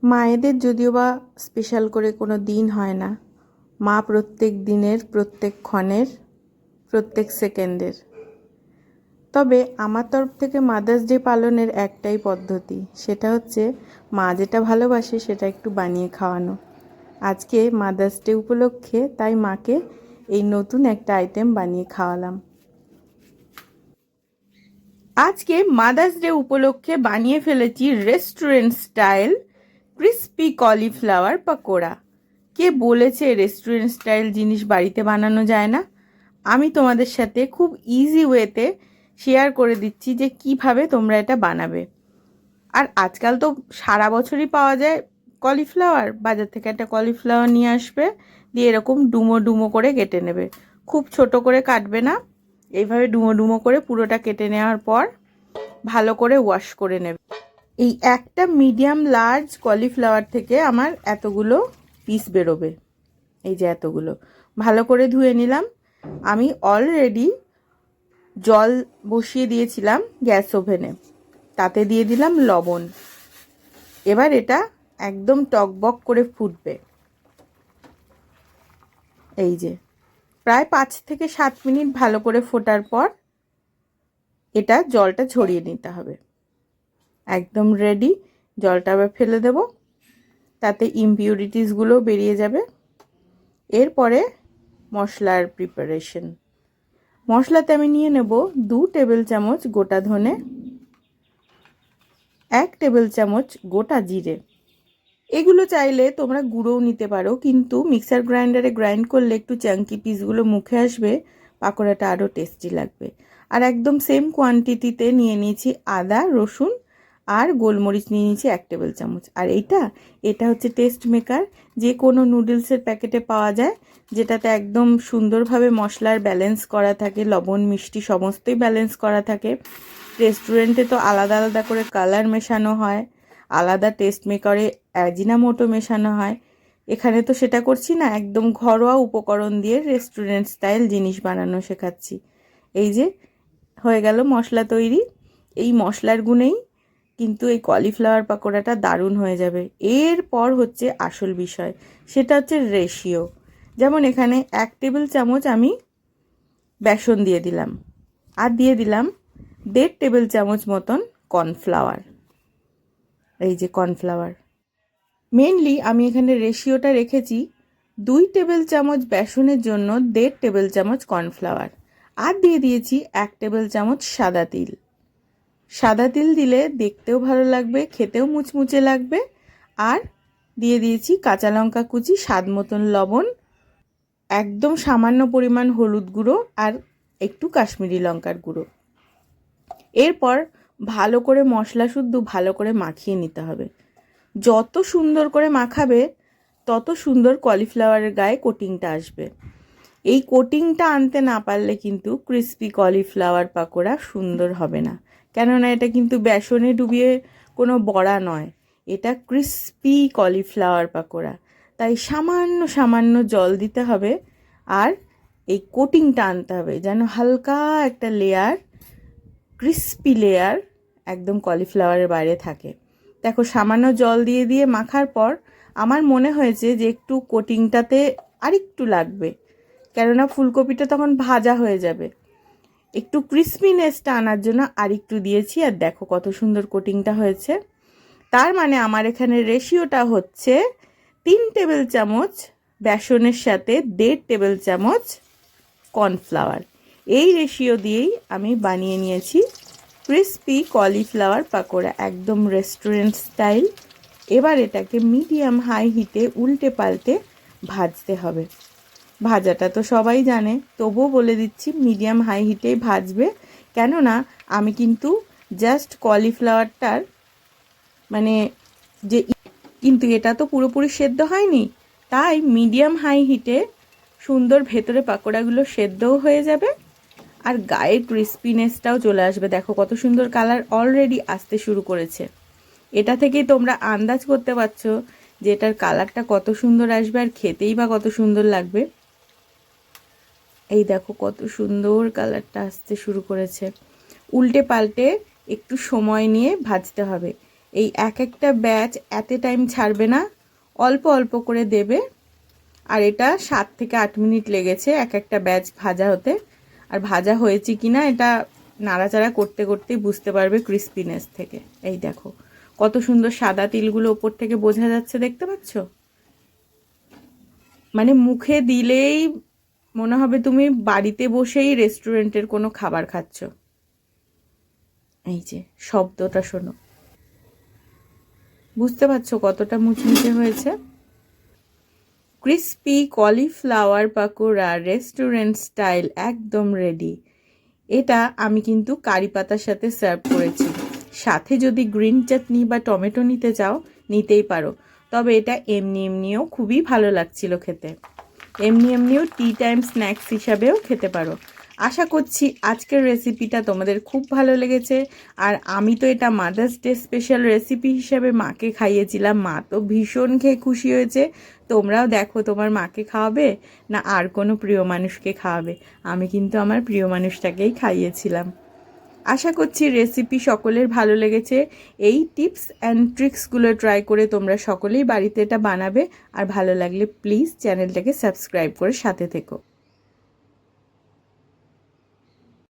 মায়েদের যদিও বা স্পেশাল করে কোনো দিন হয় না, মা প্রত্যেক দিনের, প্রত্যেক ক্ষণের, প্রত্যেক সেকেন্ডের। তবে আমার তরফ থেকে মাদার্স ডে পালনের একটাই পদ্ধতি, সেটা হচ্ছে মা যেটা ভালোবাসে সেটা একটু বানিয়ে খাওয়ানো। আজকে মাদার্স ডে উপলক্ষে তাই মাকে এই নতুন একটা আইটেম বানিয়ে খাওয়ালাম। আজকে মাদার্স ডে উপলক্ষে বানিয়ে ফেলেছি restaurant style crispy cauliflower pakora. কে বলেছে রেস্টুরেন্ট স্টাইল জিনিস বাড়িতে বানানো যায় না? আমি তোমাদের সাথে খুব ইজি ওয়েতে শেয়ার করে দিচ্ছি যে কিভাবে তোমরা এটা বানাবে। আর আজকাল তো সারা বছরই পাওয়া যায় কলিফ্লাওয়ার। বাজার থেকে একটা কলিফ্লাওয়ার নিয়ে আসবে, দিয়ে এরকম ডুমো ডুমো করে কেটে নেবে। খুব ছোট করে কাটবে না, এইভাবে ডুমো ডুমো করে পুরোটা কেটে নেওয়ার পর ভালো করে ওয়াশ করে নেবে। এই একটা মিডিয়াম লার্জ কলিফ্লাওয়ার থেকে আমার এতগুলো পিস বেরোবে। এই যে এতগুলো ভালো করে ধুয়ে নিলাম। আমি অলরেডি জল বসিয়ে দিয়েছিলাম গ্যাস ওভেনে, তাতে দিয়ে দিলাম লবণ। এবার এটা একদম টকবক করে ফুটবে। এই যে প্রায় 5 থেকে 7 মিনিট ভালো করে ফোটার পর এটা জলটা ঝরিয়ে নিতে হবে। একদম রেডি। জলটা আবার ফেলে দেব, তাতে ইমপিউরিটিসগুলো বেরিয়ে যাবে। এরপরে মশলার প্রিপারেশন। মশলাতে আমি নিয়ে নেব 2 টেবিল চামচ গোটা ধনে, 1 টেবিল চামচ গোটা জিরে। এগুলো চাইলে তোমরা গুঁড়োও নিতে পারো, কিন্তু মিক্সার গ্রাইন্ডারে গ্রাইন্ড করলে একটু চাঙ্কি পিসগুলো মুখে আসবে, পাকোড়াটা আরও টেস্টি লাগবে। আর একদম সেম কোয়ান্টিটিতে নিয়ে নিয়েছি আদা, রসুন আর গোলমরিচ নিয়ে নিয়েছি 1 টেবিল চামচ। আর এটা হচ্ছে টেস্ট মেকার। যে কোনো নুডলসের প্যাকেটে পাওয়া যায়, যেটাতে একদম সুন্দরভাবে মশলার ব্যালেন্স করা থাকে, লবণ মিষ্টি সমস্তই ব্যালেন্স করা থাকে। রেস্টুরেন্টে তো আলাদা আলাদা করে কালার মেশানো হয়, আলাদা টেস্ট মেকারে অ্যাজিনামোটো মেশানো হয়। এখানে তো সেটা করছি না, একদম ঘরোয়া উপকরণ দিয়ে রেস্টুরেন্ট স্টাইল জিনিস বানানো শেখাচ্ছি। এই যে হয়ে গেল মশলা তৈরি। এই মশলার গুণেই কিন্তু এই কলিফ্লাওয়ার পাকোড়াটা দারুণ হয়ে যাবে। এরপর হচ্ছে আসল বিষয়, সেটা হচ্ছে রেশিও। যেমন এখানে 1 টেবিল চামচ আমি বেসন দিয়ে দিলাম, আর দিয়ে দিলাম 1.5 টেবিল চামচ মতন কর্নফ্লাওয়ার। এই যে কর্নফ্লাওয়ার, মেনলি আমি এখানে রেশিওটা রেখেছি 2 টেবিল চামচ বেসনের জন্য 1.5 টেবিল চামচ কর্নফ্লাওয়ার। আর দিয়ে দিয়েছি 1 টেবিল চামচ সাদা তিল। সাদা তিল দিলে দেখতেও ভালো লাগবে, খেতেও মুচমুচে লাগবে। আর দিয়ে দিয়েছি কাঁচা লঙ্কা কুচি, স্বাদ মতন লবণ, একদম সামান্য পরিমাণ হলুদ গুঁড়ো আর একটু কাশ্মীরি লঙ্কার গুঁড়ো। এরপর ভালো করে মশলা শুদ্ধ ভালো করে মাখিয়ে নিতে হবে। যত সুন্দর করে মাখাবে তত সুন্দর কলিফ্লাওয়ারের গায়ে কোটিংটা আসবে। এই কোটিংটা আনতে না পারলে কিন্তু ক্রিস্পি কলিফ্লাওয়ার পাকোড়া সুন্দর হবে না। কেননা এটা কিন্তু বেসনে ডুবিয়ে কোনো বড়া নয়, এটা ক্রিস্পি কলিফ্লাওয়ার পাকোড়া। তাই সামান্য সামান্য জল দিতে হবে, আর এই কোটিংটা আনতে হবে যেন হালকা একটা লেয়ার, ক্রিস্পি লেয়ার একদম কলিফ্লাওয়ারের বাইরে থাকে। দেখো সামান্য জল দিয়ে দিয়ে মাখার পর আমার মনে হয়েছে যে একটু কোটিংটাতে আরেকটু লাগবে, কেননা ফুলকপিটা তখন ভাজা হয়ে যাবে। একটু ক্রিস্পিনেসটা আনার জন্য আরেকটু দিয়েছি, আর দেখো কত সুন্দর কোটিংটা হয়েছে। তার মানে আমার এখানে রেশিওটা হচ্ছে 3 টেবিল চামচ বেসনের সাথে 1.5 টেবিল চামচ কর্নফ্লাওয়ার। এই রেশিও দিয়েই আমি বানিয়ে নিয়েছি ক্রিস্পি কলিফ্লাওয়ার পাকোড়া, একদম রেস্টুরেন্ট স্টাইল। এবার এটাকে মিডিয়াম হাই হিটে উল্টে পাল্টে ভাজতে হবে। ভাজাটা তো সবাই জানে, তবুও বলে দিচ্ছি মিডিয়াম হাই হিটেই ভাজবে। কেননা আমি কিন্তু জাস্ট কলিফ্লাওয়ারটার মানে যে কিন্তু এটা তো পুরোপুরি সেদ্ধ হয়নি, তাই মিডিয়াম হাই হিটে সুন্দর ভেতরে পাকোড়াগুলো সেদ্ধও হয়ে যাবে, আর গায়ের ক্রিস্পিনেসটাও চলে আসবে। দেখো কত সুন্দর কালার অলরেডি আসতে শুরু করেছে। এটা থেকেই তোমরা আন্দাজ করতে পারছো যে এটার কালারটা কত সুন্দর আসবে, আর খেতেই বা কত সুন্দর লাগবে। এই দেখো কত সুন্দর কালারটা আসতে শুরু করেছে। উল্টে পাল্টে একটু সময় নিয়ে ভাজতে হবে। এই এক একটা ব্যাচ অ্যাট এ টাইম ছাড়বে না, অল্প অল্প করে দেবে। আর এটা 7 থেকে 8 মিনিট লেগেছে এক একটা ব্যাচ ভাজা হতে। আর ভাজা হয়েছে কিনা এটা নাড়াচাড়া করতে করতেই বুঝতে পারবে ক্রিস্পিনেস থেকে। এই দেখো কত সুন্দর সাদা তিলগুলো ওপর থেকে বোঝা যাচ্ছে, দেখতে পাচ্ছ? মানে মুখে দিলেই মনে হবে তুমি বাড়িতে বসেই রেস্টুরেন্টের কোনো খাবার খাচ্ছ। এই যে শব্দটা শোনো, বুঝতে পারছো কতটা মুচমুচে হয়েছে? Crispy cauliflower pakora restaurant style একদম রেডি। এটা আমি কিন্তু কারি পাতার সাথে সার্ভ করেছি। সাথে যদি গ্রিন চাটনি বা টমেটো নিতে চাও নিতেই পারো, তবে এটা এমনি এমনিও খুবই ভালো লাগছিল খেতে। এমনি এমনিও টি টাইম স্ন্যাক্স হিসাবেও খেতে পারো। আশা করছি আজকের রেসিপিটা তোমাদের খুব ভালো লেগেছে। আর আমি তো এটা মাদার্স ডে স্পেশাল রেসিপি হিসাবে মাকে খাইয়েছিলাম, মা তো ভীষণ খেয়ে খুশি হয়েছে। তোমরাও দেখো তোমার মাকে খাওয়াবে না আর কোনো প্রিয় মানুষকে খাওয়াবে। আমি কিন্তু আমার প্রিয় মানুষটাকেই খাইয়েছিলাম। আশা করছি রেসিপি সকলের ভালো লেগেছে। এই টিপস অ্যান্ড ট্রিক্সগুলো ট্রাই করে তোমরা সকলেই বাড়িতে এটা বানাবে। আর ভালো লাগলে প্লিজ চ্যানেলটাকে সাবস্ক্রাইব করে সাথে থেকো।